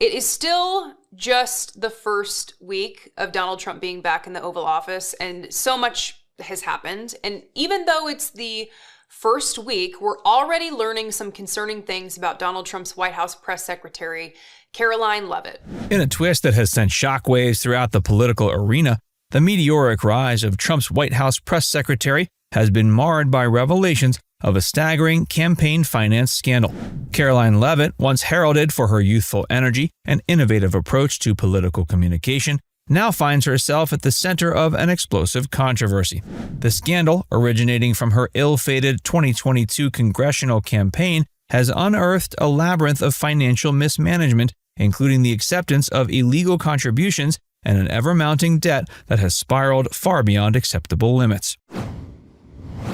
It is still just the first week of Donald Trump being back in the Oval Office, and so much has happened. And even though it's the first week, we're already learning some concerning things about Donald Trump's White House press secretary, Karoline Leavitt. In a twist that has sent shockwaves throughout the political arena, the meteoric rise of Trump's White House press secretary has been marred by revelations of a staggering campaign finance scandal. Karoline Leavitt, once heralded for her youthful energy and innovative approach to political communication, now finds herself at the center of an explosive controversy. The scandal, originating from her ill-fated 2022 congressional campaign, has unearthed a labyrinth of financial mismanagement, including the acceptance of illegal contributions and an ever-mounting debt that has spiraled far beyond acceptable limits.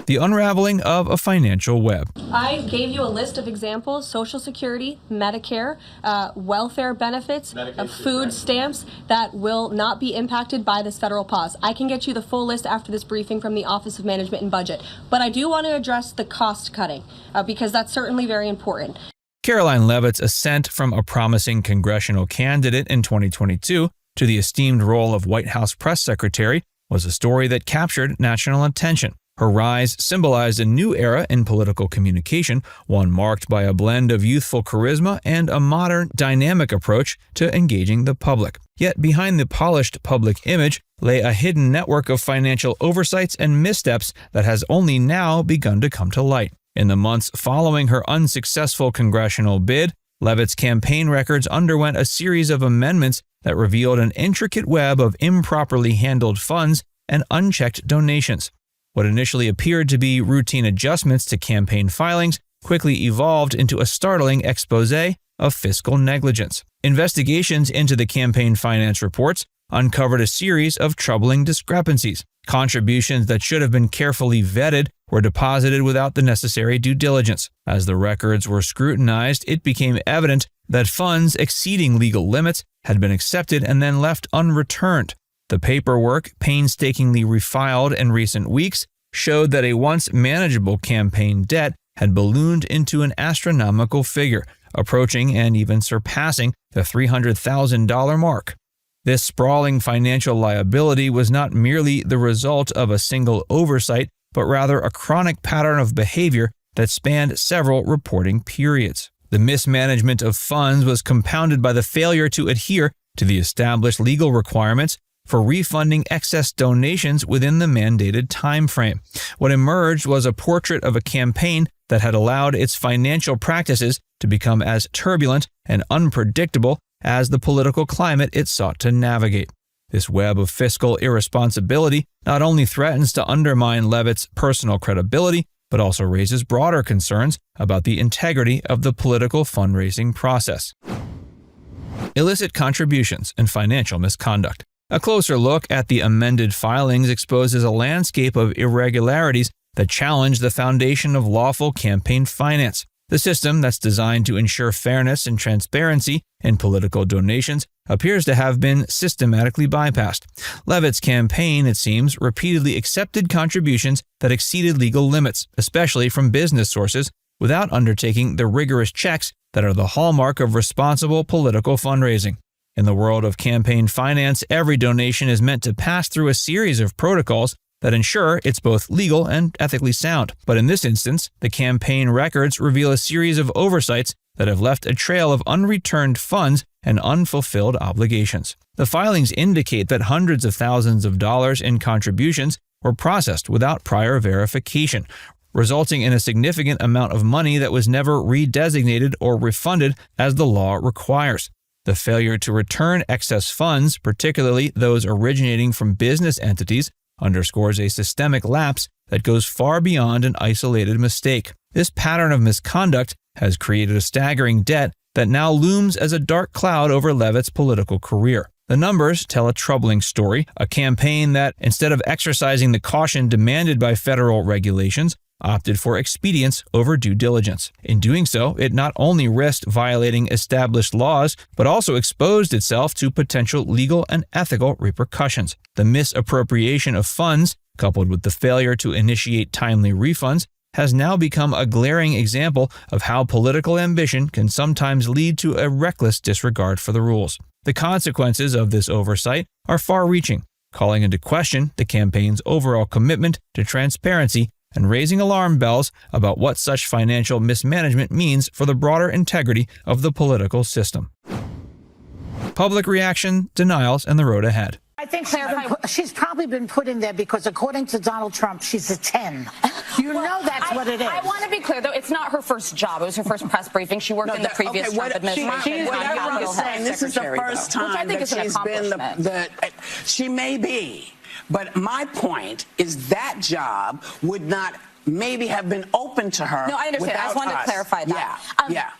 The unraveling of a financial web. I gave you a list of examples: Social Security, Medicare, welfare benefits, food stamps that will not be impacted by this federal pause. I can get you the full list after this briefing from the Office of Management and Budget. But I do want to address the cost cutting because that's certainly very important. Karoline Leavitt's ascent from a promising congressional candidate in 2022 to the esteemed role of White House press secretary was a story that captured national attention. Her rise symbolized a new era in political communication, one marked by a blend of youthful charisma and a modern, dynamic approach to engaging the public. Yet behind the polished public image lay a hidden network of financial oversights and missteps that has only now begun to come to light. In the months following her unsuccessful congressional bid, Leavitt's campaign records underwent a series of amendments that revealed an intricate web of improperly handled funds and unchecked donations. What initially appeared to be routine adjustments to campaign filings quickly evolved into a startling exposé of fiscal negligence. Investigations into the campaign finance reports uncovered a series of troubling discrepancies. Contributions that should have been carefully vetted were deposited without the necessary due diligence. As the records were scrutinized, it became evident that funds exceeding legal limits had been accepted and then left unreturned. The paperwork, painstakingly refiled in recent weeks, showed that a once manageable campaign debt had ballooned into an astronomical figure, approaching and even surpassing the $300,000 mark. This sprawling financial liability was not merely the result of a single oversight, but rather a chronic pattern of behavior that spanned several reporting periods. The mismanagement of funds was compounded by the failure to adhere to the established legal requirements for refunding excess donations within the mandated time frame. What emerged was a portrait of a campaign that had allowed its financial practices to become as turbulent and unpredictable as the political climate it sought to navigate. This web of fiscal irresponsibility not only threatens to undermine Leavitt's personal credibility, but also raises broader concerns about the integrity of the political fundraising process. Illicit contributions and financial misconduct. A closer look at the amended filings exposes a landscape of irregularities that challenge the foundation of lawful campaign finance. The system that's designed to ensure fairness and transparency in political donations appears to have been systematically bypassed. Leavitt's campaign, it seems, repeatedly accepted contributions that exceeded legal limits, especially from business sources, without undertaking the rigorous checks that are the hallmark of responsible political fundraising. In the world of campaign finance, every donation is meant to pass through a series of protocols that ensure it's both legal and ethically sound. But in this instance, the campaign records reveal a series of oversights that have left a trail of unreturned funds and unfulfilled obligations. The filings indicate that hundreds of thousands of dollars in contributions were processed without prior verification, resulting in a significant amount of money that was never redesignated or refunded as the law requires. The failure to return excess funds, particularly those originating from business entities, underscores a systemic lapse that goes far beyond an isolated mistake. This pattern of misconduct has created a staggering debt that now looms as a dark cloud over Leavitt's political career. The numbers tell a troubling story, a campaign that, instead of exercising the caution demanded by federal regulations, opted for expedience over due diligence. In doing so, it not only risked violating established laws, but also exposed itself to potential legal and ethical repercussions. The misappropriation of funds, coupled with the failure to initiate timely refunds, has now become a glaring example of how political ambition can sometimes lead to a reckless disregard for the rules. The consequences of this oversight are far-reaching, calling into question the campaign's overall commitment to transparency and raising alarm bells about what such financial mismanagement means for the broader integrity of the political system. Public reaction, denials, and the road ahead. I think she's probably been put in there because, according to Donald Trump, she's a 10. You know that's what it is. I want to be clear, though. It's not her first job. It was her first press briefing. She worked in the previous Trump administration. This is the first time that she's been she may be. But my point is that job would not maybe have been open to her. No, I understand. I just wanted to clarify that. Yeah.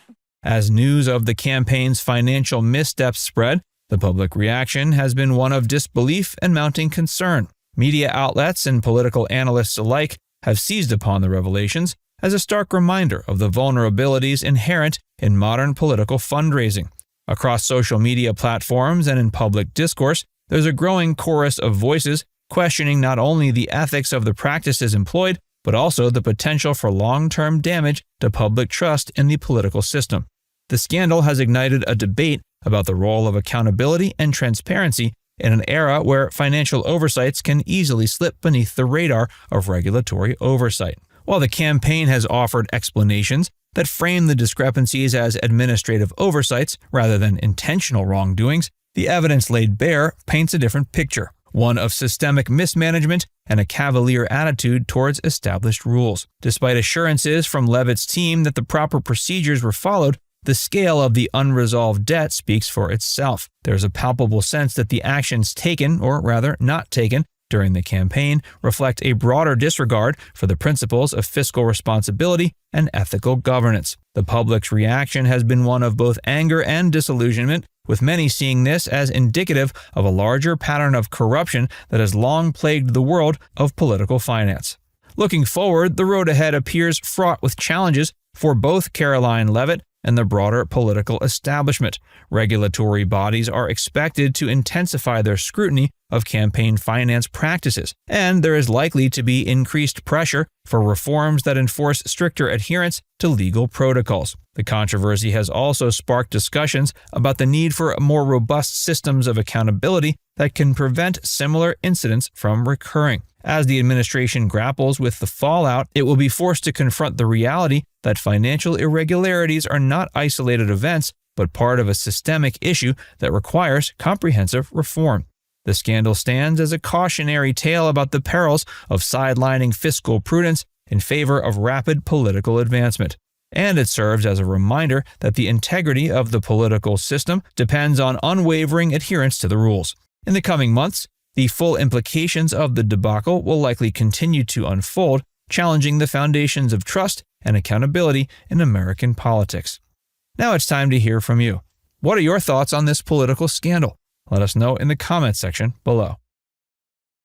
As news of the campaign's financial missteps spread, the public reaction has been one of disbelief and mounting concern. Media outlets and political analysts alike have seized upon the revelations as a stark reminder of the vulnerabilities inherent in modern political fundraising. Across social media platforms and in public discourse, there's a growing chorus of voices questioning not only the ethics of the practices employed, but also the potential for long-term damage to public trust in the political system. The scandal has ignited a debate about the role of accountability and transparency in an era where financial oversights can easily slip beneath the radar of regulatory oversight. While the campaign has offered explanations that frame the discrepancies as administrative oversights rather than intentional wrongdoings, the evidence laid bare paints a different picture, one of systemic mismanagement and a cavalier attitude towards established rules. Despite assurances from Leavitt's team that the proper procedures were followed, the scale of the unresolved debt speaks for itself. There's a palpable sense that the actions taken, or rather not taken, during the campaign reflect a broader disregard for the principles of fiscal responsibility and ethical governance. The public's reaction has been one of both anger and disillusionment, with many seeing this as indicative of a larger pattern of corruption that has long plagued the world of political finance. Looking forward, the road ahead appears fraught with challenges for both Karoline Leavitt and the broader political establishment. Regulatory bodies are expected to intensify their scrutiny of campaign finance practices, and there is likely to be increased pressure for reforms that enforce stricter adherence to legal protocols. The controversy has also sparked discussions about the need for more robust systems of accountability that can prevent similar incidents from recurring. As the administration grapples with the fallout, it will be forced to confront the reality that financial irregularities are not isolated events, but part of a systemic issue that requires comprehensive reform. The scandal stands as a cautionary tale about the perils of sidelining fiscal prudence in favor of rapid political advancement. And it serves as a reminder that the integrity of the political system depends on unwavering adherence to the rules. In the coming months, the full implications of the debacle will likely continue to unfold, challenging the foundations of trust and accountability in American politics. Now it's time to hear from you. What are your thoughts on this political scandal? Let us know in the comments section below.